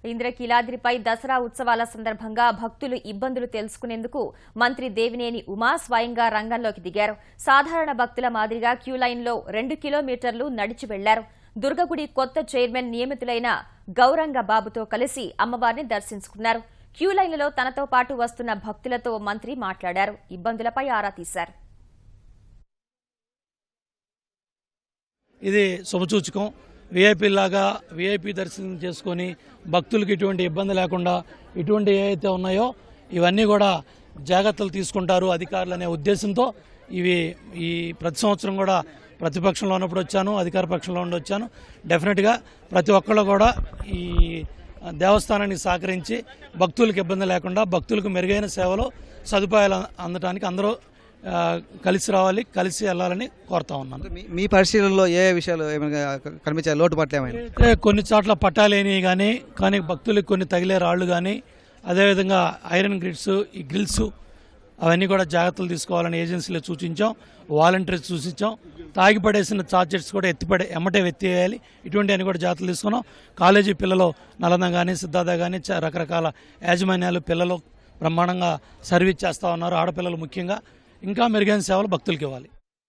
ఇంద్రకీలాద్రిపై దసరా ఉత్సవాల సందర్భంగా భక్తులు ఇబ్బందులు తెలుసుకునేందుకు మంత్రి దేవినేని ఉమా స్వయంగా రంగంలోకి దిగారు. సాధారణ భక్తుల మాదిరిగా క్యూలైన్లో 2 కిలోమీటర్లు నడిచి వెళ్లారు. దుర్గగుడి కొత్త చైర్మన్ నియమితులైన గౌరంగ బాబుతో కలిసి అమ్మవారిని దర్శించుకున్నారు. క్యూలైన్లలో తనతో పాటు వస్తున్న భక్తులతో మంత్రి మాట్లాడారు. ఇబ్బందులపై ఆరా తీశారు. ఇది శుభసూచకం. వీఐపీలాగా వీఐపీ దర్శనం చేసుకొని భక్తులకు ఇటువంటి ఇబ్బంది లేకుండా ఇటువంటి ఏవైతే ఉన్నాయో ఇవన్నీ కూడా జాగ్రత్తలు తీసుకుంటారు అధికారులు అనే ఉద్దేశంతో ఈ ప్రతి సంవత్సరం కూడా ప్రతిపక్షంలో ఉన్నప్పుడు వచ్చాను, అధికార పక్షంలో ఉండి వచ్చాను. డెఫినెట్గా ప్రతి ఒక్కళ్ళు కూడా ఈ దేవస్థానానికి సహకరించి భక్తులకు ఇబ్బంది లేకుండా భక్తులకు మెరుగైన సేవలు సదుపాయాలు అందడానికి అందరూ కలిసి రావాలి, కలిసి వెళ్ళాలని కోరుతా ఉన్నాను. మీ పరిశీలనలో ఏ విషయాలు ఏమైనా కనిపించాయి? లోటుపాట్లు ఏమైనా? కొన్ని చోట్ల పట్టాలేని కానీ భక్తులకు కొన్ని తగిలే రాళ్లు కానీ, అదేవిధంగా ఐరన్ ఈ గ్రిల్స్ అవన్నీ కూడా జాగ్రత్తలు తీసుకోవాలని ఏజెన్సీలో సూచించాం, వాలంటీర్స్ సూచించాం. తాగిపడేసిన చార్జెట్స్ కూడా ఎమ్మటే ఎత్తివేయాలి. ఇటువంటి అన్ని కూడా జాగ్రత్తలు తీసుకున్నాం. కాలేజీ పిల్లలు నలంద కానీ సిద్ధార్థ కానీ రకరకాల యాజమాన్యాలు పిల్లలు బ్రహ్మాండంగా సర్వీస్ చేస్తూ ఉన్నారు. ఆడపిల్లలు ముఖ్యంగా ఇంకా మెరుగైన సేవలు భక్తులకు ఇవ్వాలి.